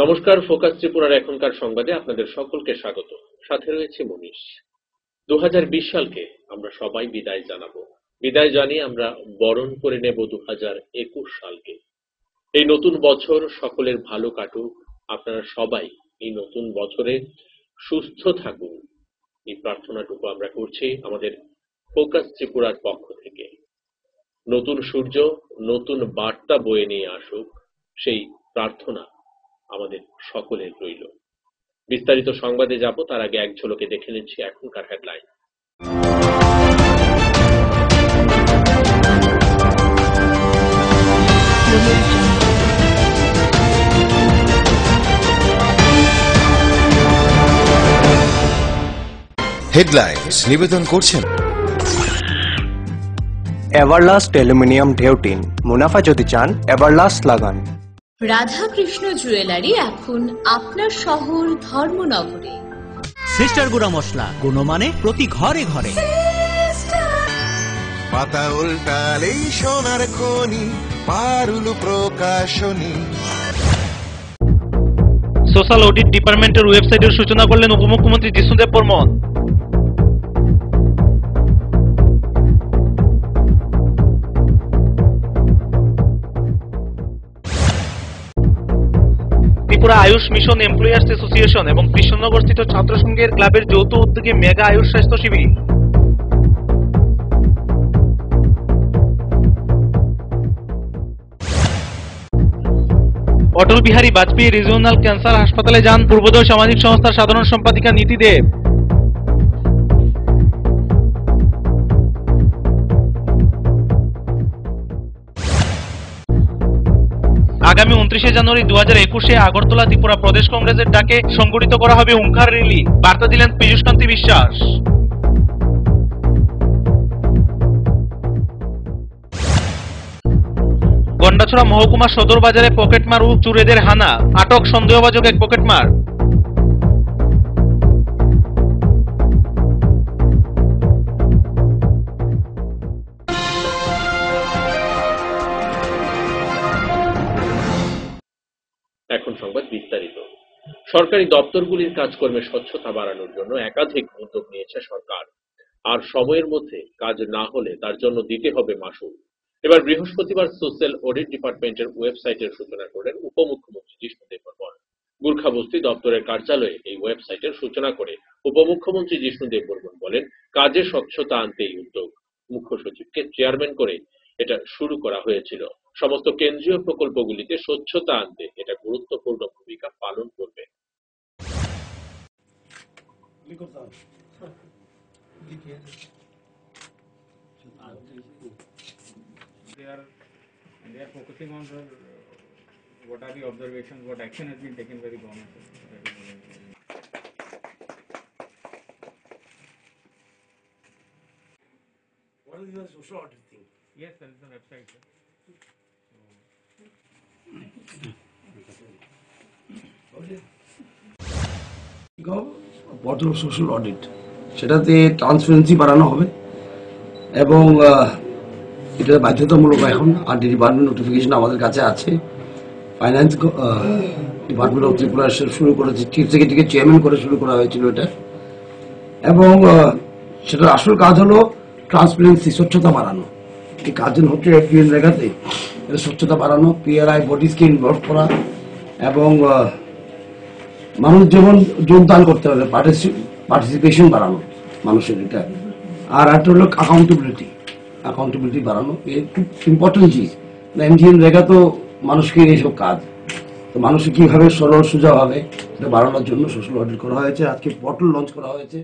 নমস্কার, ফোকাস ত্রিপুরার এখনকার সংবাদে আপনাদের সকলকে স্বাগত। সাথে রয়েছে মনীষ। ২০২০ সালকে আমরা সবাই বিদায় জানাবো। বিদায় জানিয়ে আমরা বরণ করে নেব ২০২১ সালকে। এই নতুন বছর সকলের ভালো কাটুক। আপনারা সবাই এই নতুন বছরে সুস্থ থাকুন, এই প্রার্থনাটুকু আমরা করছি আমাদের ফোকাস ত্রিপুরার পক্ষ থেকে। নতুন সূর্য নতুন বার্তা বয়ে নিয়ে আসুক, সেই প্রার্থনা আমাদের সকলের রইল। বিস্তারিত সংবাদে যাব, তার আগে এক ঝলকে দেখে নিচ্ছি এখনকার হেডলাইন। হেডলাইন্স নিবেদন করছেন এভারলাস্ট অ্যালুমিনিয়াম ঢেউটিন। মুনাফা যদি চান এভারলাস্ট লাগান। রাধাকৃষ্ণ জুয়েলারি এখন আপনার শহর ধর্মনগরে। সিস্টার গুঁড়া মশলা, গুণমানে প্রতি ঘরে ঘরে। পাতা উল্টালেই সোনার খনি, পারুল প্রকাশনী। সোশ্যাল অডিট ডিপার্টমেন্টের ওয়েবসাইটের সূচনা করলেন উপমুখ্যমন্ত্রী Jishnu Dev Barman. Tripura Ayush mission employers association এবং কৃষ্ণনগরস্থিত ছাত্র সংঘের ক্লাবের যৌথ উদ্যোগে মেগা আয়ুষ স্বাস্থ্য শিবির। অটল বিহারী বাজপেয়ী রিজিওনাল ক্যান্সার হাসপাতালে যান পূর্বোদয় সামাজিক সংস্থার সাধারণ সম্পাদিকা নীতি দেব। আগামী ২৯শে জানুয়ারি ২০২১-এ আগরতলা ত্রিপুরা প্রদেশ কংগ্রেসের ডাকে সংগঠিত করা হবে হুঙ্কার র্যালি, বার্তা দিলেন পীযূষ কান্তি বিশ্বাস। গন্ডাছড়া মহকুমা সদর বাজারে পকেটমার ও চোরেদের হানা, আটক সন্দেহভাজন এক পকেটমার। এখন সংবাদ বিস্তারিত। সরকারি দপ্তরগুলির কাজকর্মে স্বচ্ছতা বাড়ানোর জন্য একাধিক উদ্যোগ নিয়েছে সরকার। আর সময়ের মধ্যে কাজ না হলে তার জন্য দিতে হবে মাশুল। এবার বৃহস্পতিবার সোশ্যাল অডিট ডিপার্টমেন্টের ওয়েবসাইটের সূচনা করলেন উপমুখ্যমন্ত্রী জিষ্ণুদেব বর্মন। গুর্খাবস্তি দপ্তরের কার্যালয়ে এই ওয়েবসাইটের সূচনা করে উপমুখ্যমন্ত্রী জিষ্ণুদেব বর্মন বলেন, কাজে স্বচ্ছতা আনতে এই উদ্যোগ। মুখ্য সচিবকে চেয়ারম্যান করে এটা শুরু করা হয়েছিল। সমস্ত কেন্দ্রীয় প্রকল্পগুলিতে স্বচ্ছতা আনতে এটা গুরুত্বপূর্ণ ভূমিকা পালন করবে। They are focusing on what are the observations, what action has been taken by the government. What is your social audit thing? Yes, there is a website. Sir. Portal of social audit সেটাতে transparency বাড়ানো হবে এবং এটা বাধ্যতামূলক এখন। আর department notification আমাদের কাছে আছে। ফাইন্যান্স ডিপার্টমেন্ট অফ ত্রিপুরা শুরু করেছে, চিফ সেক্রেটারিকে চেয়ারম্যান করে শুরু করা হয়েছিল এটা। এবং সেটার আসল কাজ হলো ট্রান্সপারেন্সি, স্বচ্ছতা বাড়ানো। এই কাজজন হচ্ছে এফডিএন রেখাতে এটা স্বচ্ছতা বাড়ানো, পিআরআই বডিজকে ইনভলভ করা এবং মানুষ যেমন যোগদান করতে হবে, পার্টিসিপেশন বাড়ানো মানুষের এটা। আর একটা হলো অ্যাকাউন্টেবিলিটি বাড়ানো। এর খুব ইম্পর্টেন্ট জিনিস। এমজিএন রেখা তো মানুষকে এইসব কাজ, তো মানুষকে কিভাবে সরল সোজা হবে এটা বাড়ানোর জন্য সোশ্যাল অডিট করা হয়েছে। আজকে পোর্টাল লঞ্চ করা হয়েছে।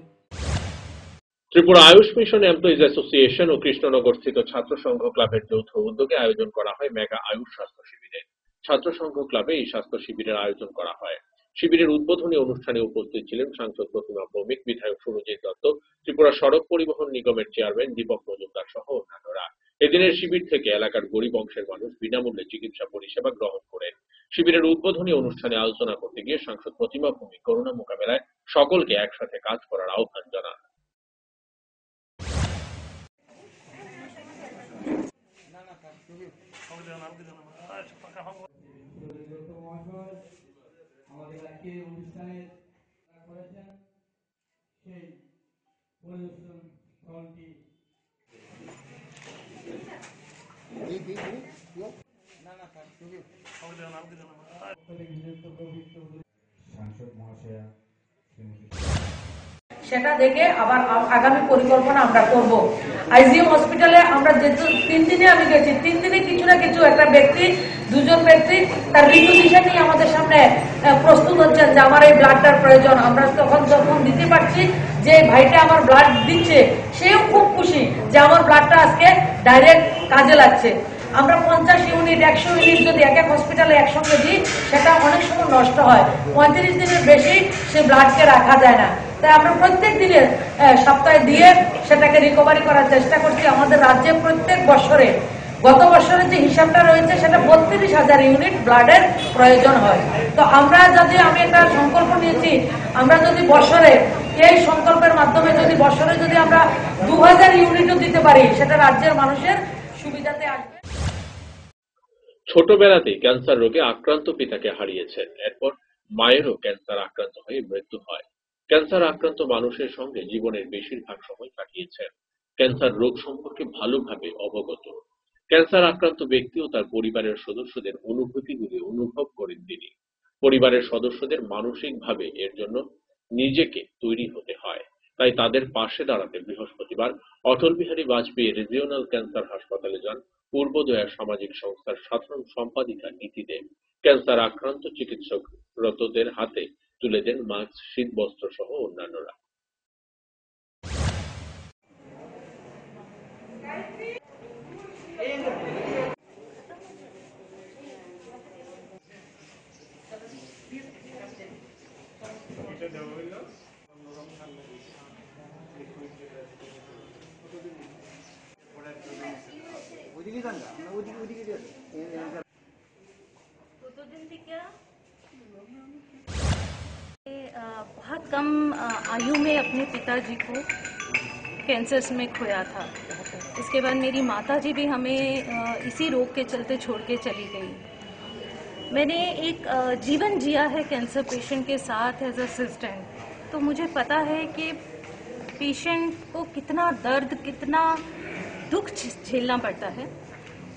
Tripura Ayush mission employees association ও কৃষ্ণনগর স্থিত ছাত্র সংঘ ক্লাবের যৌথ উদ্যোগে আয়োজন করা হয় মেগা আয়ুষ স্বাস্থ্য শিবিরের। ছাত্র সংঘ ক্লাবে এই স্বাস্থ্য শিবিরের আয়োজন করা হয়। শিবিরের উদ্বোধনী অনুষ্ঠানে উপস্থিত ছিলেন সাংসদ প্রতিমা ভৌমিক, বিধায়ক সুরজিৎ দত্ত, ত্রিপুরা সড়ক পরিবহন নিগমের চেয়ারম্যান দীপক মজুমদার সহ অন্যান্যরা। এদিনের শিবির থেকে এলাকার গরিব অংশের মানুষ বিনামূল্যে চিকিৎসা পরিষেবা গ্রহণ করেন। শিবিরের উদ্বোধনী অনুষ্ঠানে আলোচনা করতে গিয়ে সাংসদ প্রতিমা ভৌমিক করোনা মোকাবেলায় সকলকে একসাথে কাজ করার আহ্বান জানান। আজকে অনুষ্ঠানে করেছেন সেই পরিদর্শন ফলটি সাংসদ মহাশয়া সেটা দেখে আবার আগামী পরিকল্পনা আমরা করব। আইজিএম হসপিটালে আমরা যে 3 দিনে আমি গেছি, 3 দিনে কিছু না কিছু একটা ব্যক্তি, 2জন ব্যক্তি তার রিপোজিশন নিয়ে আমাদের সামনে প্রস্তুত হচ্ছেন যে আমার এই ব্লাডটার প্রয়োজন। আমরা যখন দিতে পারছি যে ভাইটা আমার ব্লাড দিচ্ছে, সেও খুব খুশি যে আমার ব্লাডটা আজকে ডাইরেক্ট কাজে লাগছে। আমরা 50 ইউনিট 100 ইউনিট যদি এক এক হসপিটালে একসঙ্গে দিই, সেটা অনেক সময় নষ্ট হয়। 35 দিনের বেশি সে ব্লাডকে রাখা যায় না। তাই আমরা প্রত্যেক দিনে সপ্তাহে দিয়ে সেটাকে রিকভারি করার চেষ্টা করছি। আমাদের রাজ্যে প্রত্যেক বছরে, গত বছরের যে হিসাবটা রয়েছে সেটা 32,000 ইউনিট ব্লাডের প্রয়োজন হয়। তো আমরা যদি, আমি একটা সংকল্প নিয়েছি, আমরা যদি বছরে এই সংকল্পের মাধ্যমে যদি বছরে যদি আমরা 2000 ইউনিটও দিতে পারি, সেটা রাজ্যের মানুষের সুবিধাতে আসবে। ছোটবেলাতেই ক্যান্সার রোগে আক্রান্ত পিতাকে হারিয়েছেন। এরপর মায়েরও ক্যান্সার আক্রান্ত হয়ে মৃত্যু হয়। ক্যান্সার আক্রান্ত মানুষের সঙ্গে জীবনের বেশিরভাগ সময় কাটিয়েছেন। ক্যান্সার রোগ সম্পর্কে ভালোভাবে অবগত। ক্যান্সার আক্রান্ত ব্যক্তি ও তার পরিবারের সদস্যদের অনুভূতিগুলি অনুভব করেন তিনি। পরিবারের সদস্যদের মানসিকভাবে এর জন্য নিজেকে তৈরি হতে হয়। তাই তাদের পাশে দাঁড়াতে বৃহস্পতিবার অটল বিহারী বাজপেয়ী রিজিওনাল ক্যান্সার হাসপাতালে যান পূর্বোদয়া সামাজিক সংস্থার সাধারণ সম্পাদিকা নীতি দেব। ক্যান্সার আক্রান্ত চিকিৎসকরতদের হাতে তুলে দেন মাস্ক, শীতবস্ত্র সহ অন্যান্যরা। बहुत कम आयु में अपने पिताजी को कैंसर में खोया था। इसके बाद मेरी माताजी भी हमें इसी रोग के चलते छोड़ के चली गई। मैंने एक जीवन जिया है कैंसर पेशेंट के साथ एज अ असिस्टेंट, तो मुझे पता है कि पेशेंट को कितना दर्द, कितना दुख झेलना पड़ता है।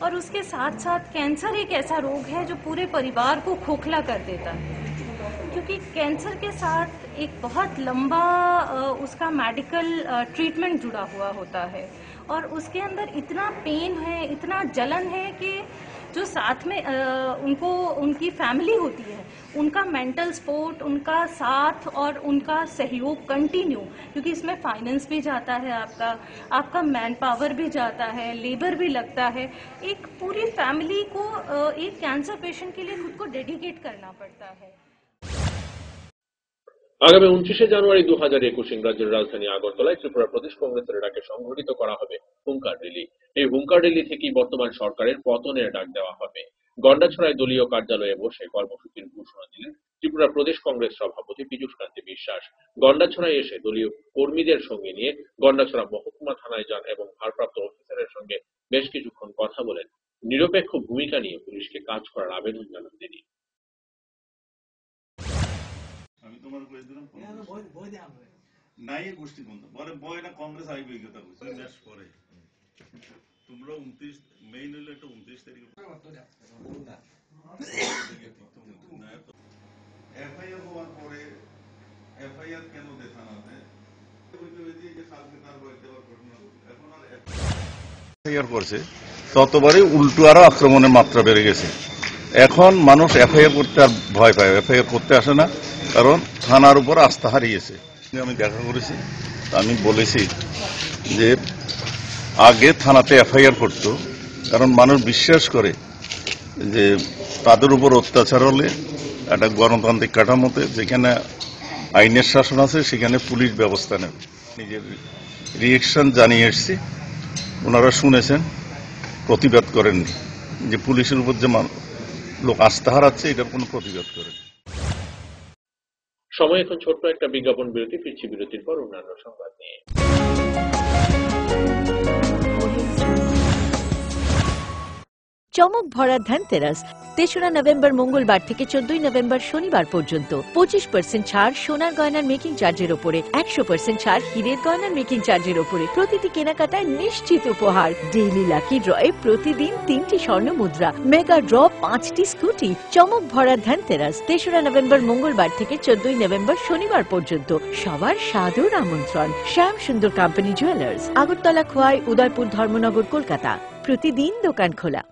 और उसके साथ साथ कैंसर एक ऐसा रोग है जो पूरे परिवार को खोखला कर देता है, क्योंकि कैंसर के साथ एक बहुत लंबा उसका मेडिकल ट्रीटमेंट जुड़ा हुआ होता है और उसके अंदर इतना पेन है, इतना जलन है कि जो साथ में उनको, उनकी फैमिली होती है, उनका मेंटल सपोर्ट, उनका साथ और उनका सहयोग कंटिन्यू, क्योंकि इसमें फाइनेंस भी जाता है, आपका मैन पावर भी जाता है, लेबर भी लगता है। एक पूरी फैमिली को एक कैंसर पेशेंट के लिए खुद को डेडिकेट करना पड़ता है। আগামী 29 জানুয়ারি 2021 ইংরাজের রাজধানী আগরতলায় ত্রিপুরা প্রদেশ কংগ্রেসের ডাকে সংগঠিত করা হবে হুঙ্কার র্যালি। এই হুঙ্কার র্যালি থেকেই বর্তমান সরকারের পতনের ডাক দেওয়া হবে। গন্ডাছড়ায় দলীয় কার্যালয়ে বসে কর্মসূচির ঘোষণা দিলেন ত্রিপুরা প্রদেশ কংগ্রেস সভাপতি পীযূষ কান্তি বিশ্বাস। গন্ডাছড়ায় এসে দলীয় কর্মীদের সঙ্গে নিয়ে গন্ডাছড়া মহকুমা থানায় যান এবং ভারপ্রাপ্ত অফিসারের সঙ্গে বেশ কিছুক্ষণ কথা বলেন। নিরপেক্ষ ভূমিকা নিয়ে পুলিশকে কাজ করার আবেদন জানান তিনি। আমি তোমার কই দিলাম নাই গোষ্ঠী কোন পরে বয়টা কংগ্রেস আইবে এই কথা কইছে শেষ পরে তোমরা 29 মেইন হলো একটা 29 তারিখে এফআইআর হওয়ার পরে এফআইআর কেন দেখানাতে কইতে হইছে যে সালকে তার বয়স দেওয়ার ঘটনা এখন আর এফআইআর করছে ততবারই উল্টো আরো আক্রমণের মাত্রা বেড়ে গেছে। এখন মানুষ এফআইআর করতে আর ভয় পায়, এফআইআর করতে আসে না, কারণ থানার উপর আস্থা হারিয়েছে। আমি দেখা করেছি, আমি বলেছি যে আগে থানাতে এফআইআর করতো, কারণ মানুষ বিশ্বাস করে যে তাদের উপর অত্যাচার হলে একটা গণতান্ত্রিক কাঠামোতে যেখানে আইনের শাসন আছে সেখানে পুলিশ ব্যবস্থা নেবে। নিজের রিয়েকশন জানিয়ে এসছি, ওনারা শুনেছেন, প্রতিবাদ করেননি। যে পুলিশের উপর যে লোক আস্থা হারাচ্ছে এটার কোনো প্রতিবাদ করেন। সময় এখন ছোট্ট একটা বিজ্ঞাপন বিরতি, ফিরছি বিরতির পর অন্যান্য সংবাদ নিয়ে। চমক ভরা ধনতেরাস ৩রা নভেম্বর মঙ্গলবার থেকে ১৪ই নভেম্বর শনিবার পর্যন্ত ২৫% ছাড় সোনার গয়নার মেকিং চার্জের উপরে, ১০০% ছাড় হীরের গয়নার মেকিং চার্জের উপরে। প্রতিটি কেনাকাটায় নিশ্চিত উপহার। ডেইলি লাকি ড্রয়ে প্রতিদিন ৩টি স্বর্ণ মুদ্রা, মেগা ড্র 5টি স্কুটি। চমক ভরা ধনতেরাস ৩রা নভেম্বর মঙ্গলবার থেকে ১৪ই নভেম্বর শনিবার পর্যন্ত। সবার সাদর আমন্ত্রণ। শ্যাম সুন্দর কোম্পানি জুয়েলার্স, আগরতলা, খোয়াই, উদয়পুর, ধর্মনগর, কলকাতা। প্রতিদিন দোকান খোলা।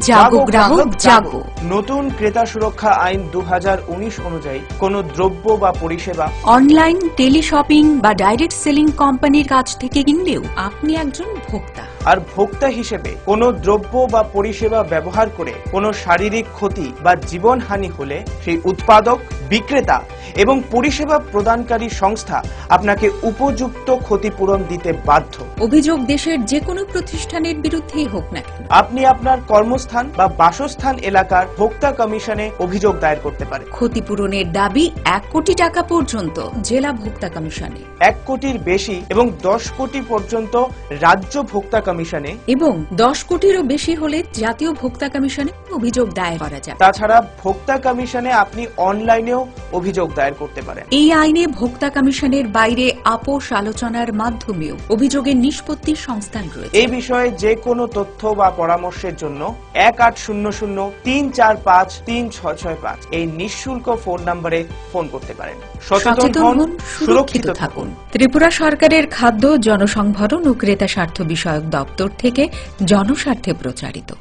জাগো গ্রাহক জাগো। নতুন ক্রেতা সুরক্ষা আইন 2019 অনুযায়ী কোন দ্রব্য বা পরিষেবা অনলাইন, টেলি শপিং বা ডাইরেক্ট সেলিং কোম্পানির কাছ থেকে কিনলেও আপনি একজন ভোক্তা। আর ভোক্তা হিসেবে কোনো দ্রব্য বা পরিষেবা ব্যবহার করে কোনো শারীরিক ক্ষতি বা জীবনহানি হলে সেই উৎপাদক, বিক্রেতা এবং পরিষেবা প্রদানকারী সংস্থা আপনাকে উপযুক্ত ক্ষতিপূরণ দিতে বাধ্য। অভিযোগ দেশের যে কোনো প্রতিষ্ঠানের বিরুদ্ধেই হোক না কেন। আপনি আপনার কর্মস্থান বা বাসস্থান এলাকার ভোক্তা কমিশনে অভিযোগ দায়ের করতে পারেন। ক্ষতিপূরণের দাবি 1 কোটি টাকা পর্যন্ত জেলা ভোক্তা কমিশনে, 1 কোটির বেশি এবং 10 কোটি পর্যন্ত রাজ্য ভোক্তা কমিশনে এবং 10 কোটিরও বেশি হলে জাতীয় ভোক্তা কমিশনে অভিযোগ দায়ের করা যাবে। তাছাড়া ভোক্তা কমিশনে আপনি অনলাইনেও অভিযোগ দায়ের করতে পারেন। এই আইনে ভোক্তা কমিশনের বাইরে আপোষ আলোচনার মাধ্যমেও অভিযোগের নিষ্পত্তির সংস্থান রয়েছে। এই বিষয়ে যে কোনো তথ্য বা পরামর্শের জন্য 1800-345-3665 এই নিঃশুল্ক ফোন নম্বরে ফোন করতে পারেন। সচেতন হন, সুরক্ষিত থাকুন। ত্রিপুরা সরকারের খাদ্য, জনসংভরণ ও ক্রেতা স্বার্থ বিষয়ক দপ্তর থেকে জনস্বার্থে প্রচারিত।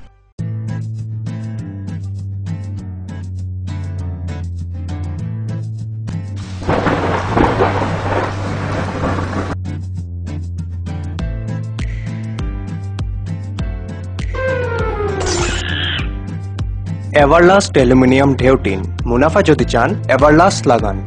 এভারলাস্ট অ্যালুমিনিয়াম ঢেউটিন। মুনাফা যদি চান এভারলাস্ট লাগান।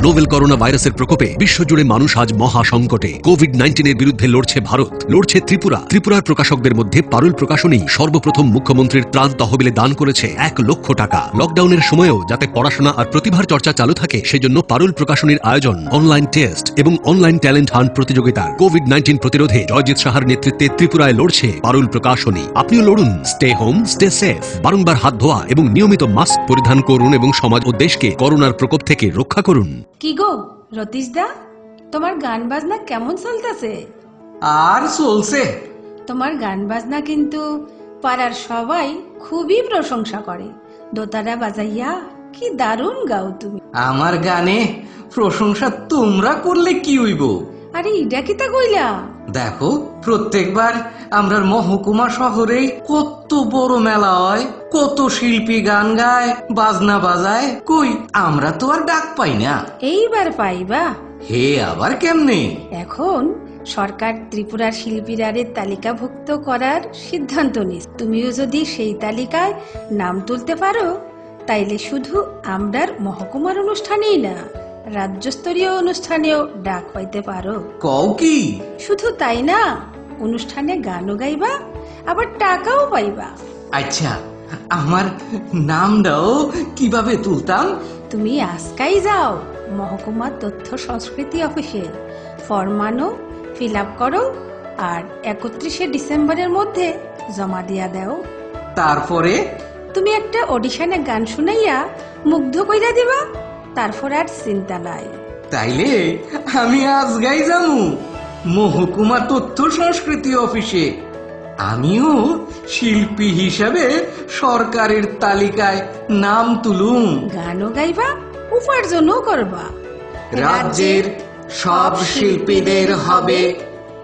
নোভেল করোনা ভাইরাসের প্রকোপে বিশ্বজুড়ে মানুষ আজ মহা সংকটে। কোভিড-19 বিরুদ্ধে লড়ছে ভারত, লড়ছে ত্রিপুরা। ত্রিপুরার প্রকাশকদের মধ্যে পারুল প্রকাশনী সর্বপ্রথম মুখ্যমন্ত্রীর ত্রাণ তহবিলে দান করেছে 1 লক্ষ টাকা। লকডাউনের সময়েও যাতে পড়াশোনা আর প্রতিভার চর্চা চালু থাকে সেজন্য পারুল প্রকাশনীর আয়োজন অনলাইন টেস্ট এবং অনলাইন ট্যালেন্ট হান্ট প্রতিযোগিতা। কোভিড-19 প্রতিরোধে জয়জিৎ সাহার নেতৃত্বে ত্রিপুরায় লড়ছে পারুল প্রকাশনী। আপনিও লড়ুন। Stay home, stay safe. বারংবার হাত ধোয়া এবং নিয়মিত মাস্ক পরিধান করুন এবং সমাজ ও দেশকে করোনার প্রকোপ থেকে রক্ষা করুন। কি গো রতীশ দা, তোমার গান বাজনা কেমন চলতেছে? আর চলছে। তোমার গান বাজনা কিন্তু পাড়ার সবাই খুবই প্রশংসা করে। দোতারা বাজাইয়া কি দারুণ গাও তুমি। আমার গানে প্রশংসা তোমরা করলে কি হইব? আরে ইডা কি তা কইলা? দেখো, প্রত্যেকবার আমরা মহকুমা শহরে কত বড় মেলা হয়, কত শিল্পী গান গায়, বাজনা বাজায়, কই আমরা তো আর ডাক পাই না। এইবার পাইবা। হে আবার কেমনে? এখন সরকার ত্রিপুরার শিল্পীরারে তালিকাভুক্ত করার সিদ্ধান্ত নিস। তুমিও যদি সেই তালিকায় নাম তুলতে পারো তাইলে শুধু আমরার মহকুমার অনুষ্ঠানেই না, রাজ্যস্তরীয় অনুষ্ঠানেও ডাক পাইতে পারো। কও কি? শুধু তাই না, অনুষ্ঠানে গানও গাইবা, আবার টাকাও পাইবা। আচ্ছা, আমার নামটাও কিভাবে তুলতাম? তুমি আজকাই যাও মহকুমা তথ্য সংস্কৃতি অফিসে, ফর্ম আনো, ফিল আপ করো আর 31শে ডিসেম্বরের মধ্যে জমা দিয়া দাও। তারপরে তুমি একটা অডিশনে গান শুনাইয়া মুগ্ধ কইরা দিবা, তারপর আর চিন্তা নাই। তাইলে আমি আজকাই যামু মহকুমা তথ্য সংস্কৃতি অফিসে। আমিও শিল্পী হিসাবে সরকারের তালিকায় নাম তুলুম। গানও গাইবা, উপার্জনও করবা। রাজ্যের সব শিল্পীদের হবে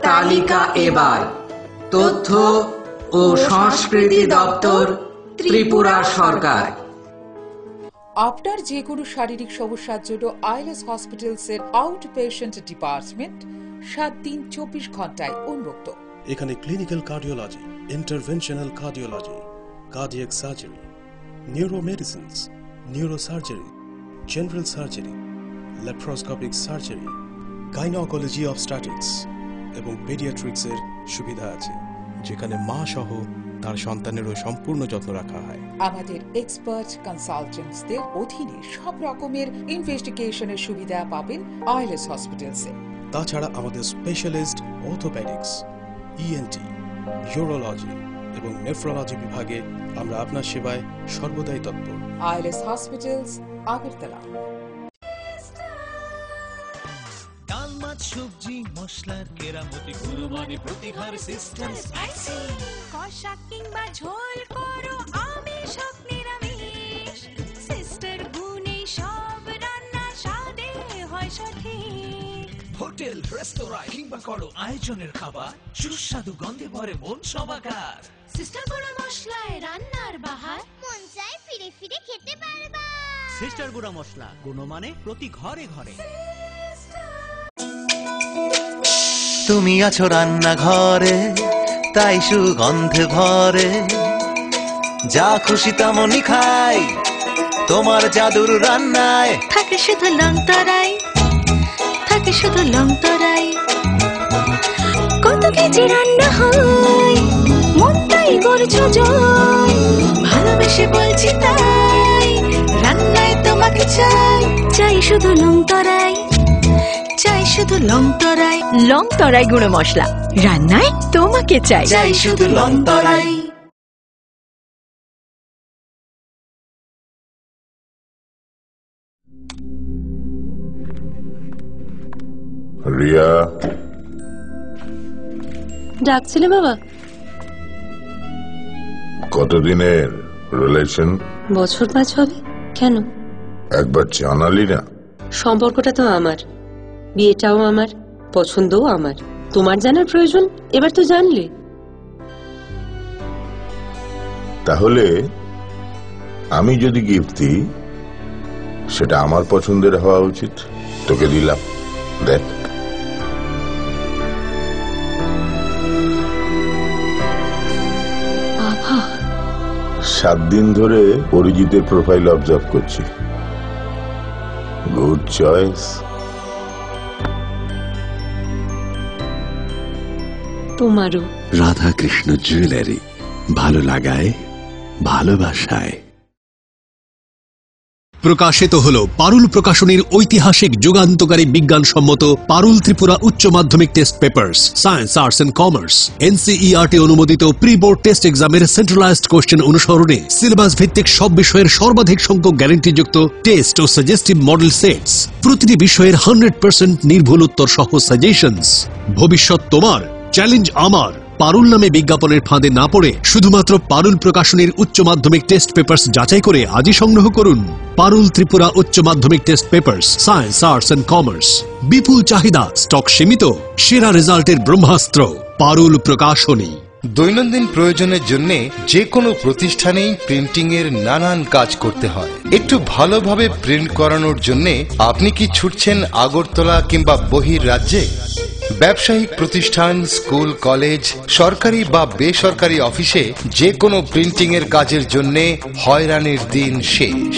তালিকা এবার। তথ্য ও সংস্কৃতি দপ্তর, ত্রিপুরা সরকার। আপনার যে কোনো শারীরিক সমস্যার জন্য আইএলএস হসপিটালসের আউট পেশেন্ট ডিপার্টমেন্ট 7 দিন 24 ঘন্টায় উন্মুক্ত। এখানে clinical cardiology, interventional cardiology, cardiac surgery, neuromedicines, neurosurgery, general surgery, laparoscopic surgery, gynaecology obstetrics এবং পেডিয়াট্রিক্সের সুবিধা আছে, যেখানে মা সহ তার সন্তানেরও সম্পূর্ণ যত্ন রাখা হয়। আমাদের এক্সপার্ট কনসালটেন্টসদের অধীনে সব রকমের ইনভেস্টিগেশনের সুবিধা পাবেন আইএলএস হসপিটালসে। তাছাড়া আমাদের স্পেশালিস্ট অর্থোপেডিক্স, ইএনটি, ইউরোলজি এবং নেফ্রোলজি বিভাগে আমরা আপনার সেবায় সর্বদাই তৎপর। ILS hospitals, Agartala. ডাল মাছ সবজি মশলার কেরামতি গুণমানে প্রতিঘার সিস্টেম স্পাইসি। কষা কিংবা ঝোল করো আমিষ হোক নিরামিষ, সিস্টার গুণে সব রান্না স্বাদে হয় সঠিক। হোটেল রেস্তোরাঁ কিংবা করো আয়োজনের খাবার, সুস্বাদু গন্ধে ভরে মন সবাকার। সিস্টার গুঁড়া মশলায় রান্নার বাহার, মন চায় ফিরে ফিরে খেতে পারবা। সিস্টার গুঁড়া মশলা, গুণমানে প্রতি ঘরে ঘরে। তুমি আছো রান্নাঘরে, তাই সুগন্ধে ভরে, যা খুশি তেমনই খাই তোমার জাদুর রান্নায়। থাকে শুধু লং তরাই, থাকে শুধু লং তরাই, কত কেজি রান্না হয় মনটাই করছো জয়। ভালোবেসে বলছি তাই, রান্নায় তোমাকে চাই, চাই শুধু লং তরাই, চাই শুধু লং তরাই। লং তরাই গুঁড়ো মশলা, রান্নায় তোমাকে চাই, চাই শুধু লং তরাই। রিয়া, ডাকছিলে বাবা? কতদিনের রিলেশন? বছর 5 হবে। কেন? একবার জানালি না? সম্পর্কটা তো আমার, বিয়েটাও আমার, পছন্দও আমার। তোমার জানার প্রয়োজন, এবার তো জানলে। তাহলে আমি যদি গিফট দিই, সেটা আমার পছন্দের হওয়া উচিত। তোকে দিলাম, দেখ। বাবা, 7 দিন ধরে অরিজিতের প্রোফাইল অবজার্ভ করছি। Good choice. তোমারও। রাধাকৃষ্ণ জুয়েলারি, ভালো লাগায় ভালোবাসায়। প্রকাশিত হল পারুল প্রকাশনীর ঐতিহাসিক যুগান্তকারী বিজ্ঞানসম্মত পারুল ত্রিপুরা উচ্চ মাধ্যমিক test papers, science, arts and commerce, NCERT অনুমোদিত প্রি বোর্ড টেস্ট এক্সামের সেন্ট্রালাইজড কোশ্চেন অনুসরণে সিলেবাস ভিত্তিক সব বিষয়ের সর্বাধিক সংখ্যক গ্যারান্টিযুক্ত টেস্ট ও সাজেস্টিভ মডেল সেটস, প্রতিটি বিষয়ের 100% নির্ভুল উত্তর সহ সাজেশনস। ভবিষ্যৎ তোমার, চ্যালেঞ্জ আমার। পারুল নামে বিজ্ঞাপনের ফাঁদে না পড়ে শুধুমাত্র পারুল প্রকাশনীর উচ্চ মাধ্যমিক টেস্ট পেপার্স যাচাই করে আজই সংগ্রহ করুন। পারুল ত্রিপুরা উচ্চ মাধ্যমিক test papers, science, arts and commerce. বিপুল চাহিদা, স্টক সীমিত, সেরা রেজাল্টের ব্রহ্মাস্ত্র পারুল প্রকাশনী। দৈনন্দিন প্রয়োজনের জন্য যে কোনো প্রতিষ্ঠানেই প্রিন্টিং এর নানান কাজ করতে হয়। একটু ভালোভাবে প্রিন্ট করানোর জন্য আপনি কি ছুটছেন আগরতলা কিংবা বহির রাজ্যে? ব্যবসায়িক প্রতিষ্ঠান, স্কুল, কলেজ, সরকারি বা বেসরকারি অফিসে যে কোনো প্রিন্টিং এর কাজের জন্য হয়রানির দিন শেষ।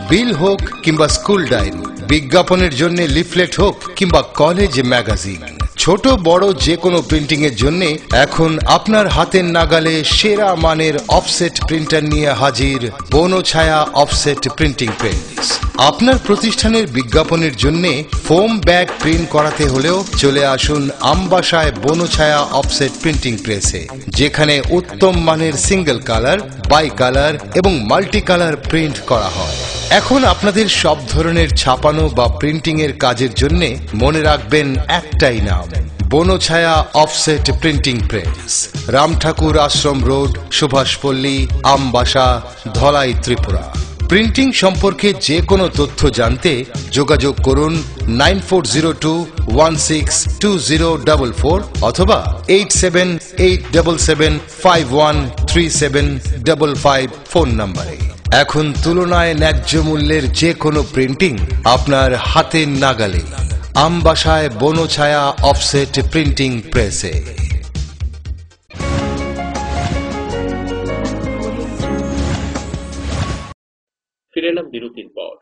বিল হোক কিংবা স্কুল ডায়েরি, বিজ্ঞাপনের জন্য লিফলেট হোক কিংবা কলেজ ম্যাগাজিন, ছোট বড় যে কোনো প্রিন্টিং এর জন্য এখন আপনার হাতের নাগালে সেরা মানের অফসেট প্রিন্টার নিয়ে হাজির বনছায়া অফসেট প্রিন্টিং প্রেস। আপনার প্রতিষ্ঠানের বিজ্ঞাপনের জন্য ফোম ব্যাগ প্রিন্ট করাতে হলেও চলে আসুন আমবাসায় বনছায়া অফসেট প্রিন্টিং প্রেসে, যেখানে উত্তম মানের সিঙ্গেল কালার, বাই কালার এবং মাল্টি কালার প্রিন্ট করা হয়। এখন আপনাদের সব ধরনের ছাপানো বা প্রিন্টিং এর কাজের জন্য মনে রাখবেন একটাই নাম, Bonchhaya offset printing press, Ramthakur Ashram road, Subhashpalli, Ambassa, Dhalai, Tripura. Printing সম্পর্কে যে কোনো তথ্য জানতে যোগাযোগ করুন 9402162044 অথবা 8787751375 ফোন নম্বরে। এখন তুলনায় ন্যায্য মূল্যের যে কোনো প্রিন্টিং আপনার হাতের নাগালে। আমবাসায় বনছায়া অফসেট প্রিন্টিং প্রেসে। ফিরে এলাম বিরতির পর।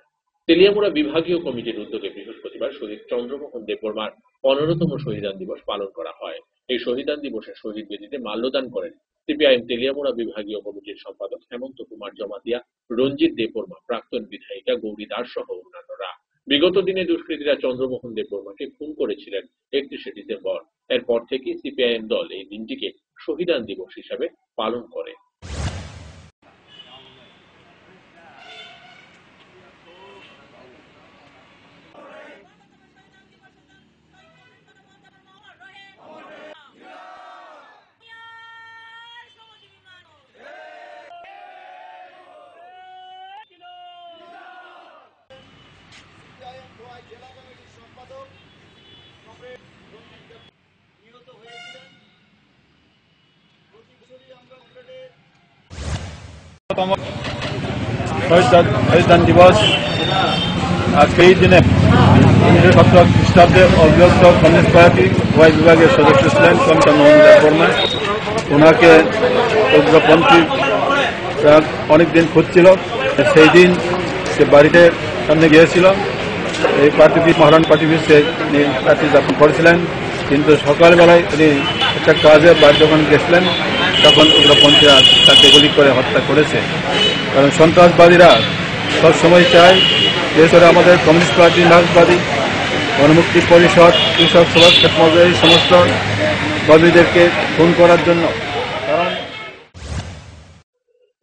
তেলিয়ামুড়া বিভাগীয় কমিটির উদ্যোগে বৃহস্পতিবার শহীদ চন্দ্রমোহন দেববর্মার 15তম শহীদান দিবস পালন করা হয়। এই শহীদান দিবসে শহীদ বেদিতে মাল্যদান করেন সিপিআইএম তেলিয়ামুড়া বিভাগীয় কমিটির সম্পাদক হেমন্ত কুমার জমাতিয়া, রঞ্জিত দেববর্মা, প্রাক্তন বিধায়িকা গৌরী দাস সহ অন্যান্যরা। বিগত দিনে দুষ্কৃতীরা চন্দ্রমোহন দেববর্মাকে খুন করেছিলেন 31শে ডিসেম্বর। এরপর থেকে সিপিআইএম দল এই দিনটিকে শহীদান দিবস হিসাবে পালন করে। শহীদান দিবস আজকে এই দিনে 1917 খ্রিস্টাব্দে অবিভক্ত কমিউনিস্ট পার্টি ওয়াই বিভাগের সদস্য ছিলেন চন্দ্রমোহন দেববর্মা। ওনাকে উগ্রপন্থী অনেকদিন খুঁজছিল। সেই দিন সে বাড়িতে সামনে গিয়েছিল, এই পার্টি মহারান পার্টি সে রাত্রি যাপন করেছিলেন। কিন্তু সকালবেলায় তিনি একটা কাজে বাড়ি যখন গেছিলেন তখন উগ্রপন্থীরা তাকে গুলি করে হত্যা করেছে। কারণ সন্ত্রাসবাদীরা সবসময় চায় বিশেষ করে আমাদের কমিউনিস্ট পার্টি, মার্ক্সবাদী, গণমুক্তি পরিষদ, কৃষক সভা, এই সমস্ত কর্মীদেরকে খুন করার জন্য। কারণ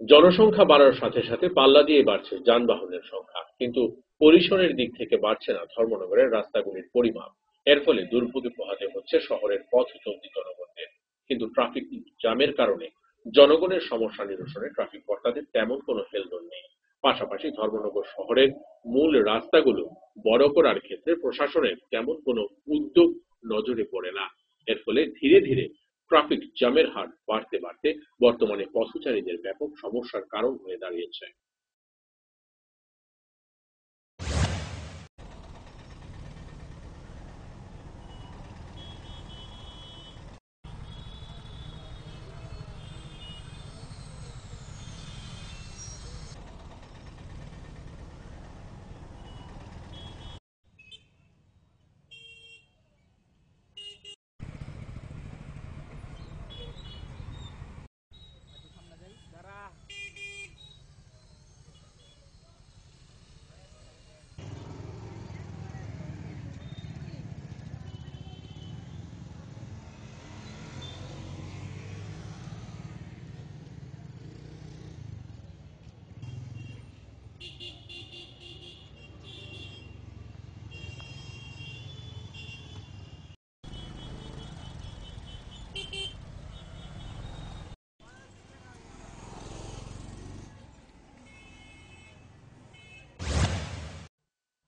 জনসংখ্যা বাড়ার সাথে সাথে পাল্লা দিয়ে বাড়ছে যানবাহনের সংখ্যা, কিন্তু পরিসরের দিক থেকে বাড়ছে না ধর্মনগরের রাস্তাগুলির পরিমাপ। এর ফলে দুর্ভোগে পোহাতে হচ্ছে শহরের পথ চলতি জনগণদের। কিন্তু ট্রাফিক জ্যামের কারণে জনগণের সমস্যা নিরসনে ট্রাফিক কর্তাদের তেমন কোনো হেলদোল নেই। পাশাপাশি ধর্মনগর শহরের মূল রাস্তাগুলো বড় করার ক্ষেত্রে প্রশাসনের তেমন কোনো উদ্যোগ নজরে পড়ে না। এর ফলে ধীরে ধীরে ট্রাফিক জ্যামের হার বাড়তে বাড়তে বর্তমানে পথচারীদের ব্যাপক সমস্যার কারণ হয়ে দাঁড়িয়েছে।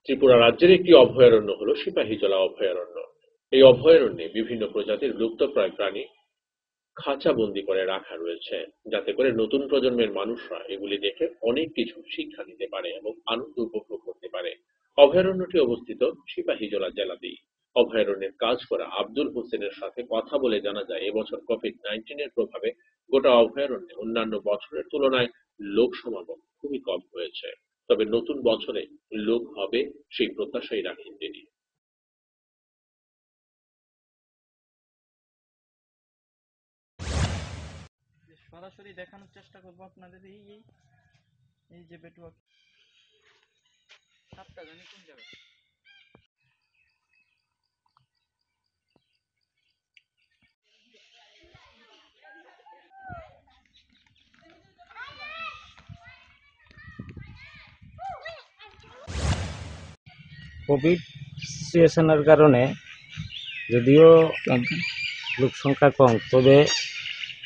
ত্রিপুরা রাজ্যের একটি অভয়ারণ্য হলো সিপাহীজলা অভয়ারণ্য। এই অভয়ারণ্যে বিভিন্ন প্রজাতির লুপ্তপ্রায় প্রাণী খাঁচাবন্দি করে রাখা রয়েছে, যাতে করে নতুন প্রজন্মের মানুষরা এগুলি দেখে অনেক কিছু শিক্ষা নিতে পারে এবং আনন্দ উপভোগ করতে পারে। অভয়ারণ্যটি অবস্থিত সিপাহীজলা জেলাতেই। অভয়ারণ্যের কাজ করা আব্দুল হোসেনের সাথে কথা বলে জানা যায়, এবছর কোভিড-19 এর প্রভাবে গোটা অভয়ারণ্যে অন্যান্য বছরের তুলনায় লোক সমাগম খুবই কম হয়েছে। তবে নতুন বছরে লোক হবে সেই প্রত্যাশাই রাখেন তিনি। সরাসরি দেখানোর চেষ্টা করবো আপনাদের এই যে বেটুয়া সাতটা জানি কোন জায়গায়। কোভিড সিচুয়েশনের কারণে যদিও লোক সংখ্যা কম, তবে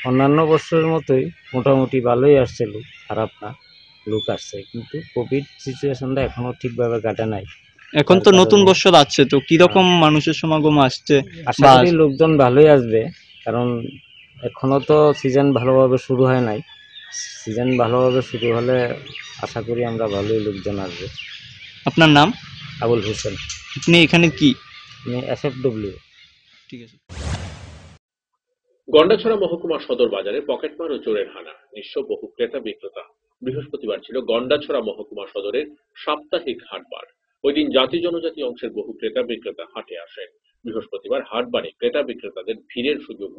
অন্যান্য বছরের মতোই মোটামুটি ভালোই আসছে লোক, খারাপ না। লোক আসছে, কিন্তু কোভিড সিচুয়েশনটা এখনো ঠিকভাবে কাটে নাই। এখন তো নতুন বছর আসছে, তো কিরকম মানুষের সমাগম আসছে? আশা করি লোকজন ভালোই আসবে, কারণ এখনো তো সিজন ভালোভাবে শুরু হয় নাই। সিজন ভালোভাবে শুরু হলে আশা করি আমরা ভালোই লোকজন আসবে। আপনার নাম? আবুল হোসেন। আপনি এখানে কি? আমি SFW। ঠিক আছে। গন্ডাছড়া মহকুমা সদর বাজারে পকেটমার ও চোরের হানা, নিঃস্ব বহু ক্রেতা বিক্রেতা। বৃহস্পতিবার ছিল গন্ডাছড়া মহকুমা সদরের সাপ্তাহিক হাটবার। ওই দিন জাতি জনজাতি অংশের বহু ক্রেতা বিক্রেতা হাটে আসেন। বৃহস্পতিবার হাটবারে ক্রেতা বিক্রেতাদের ভিড়ের সুযোগ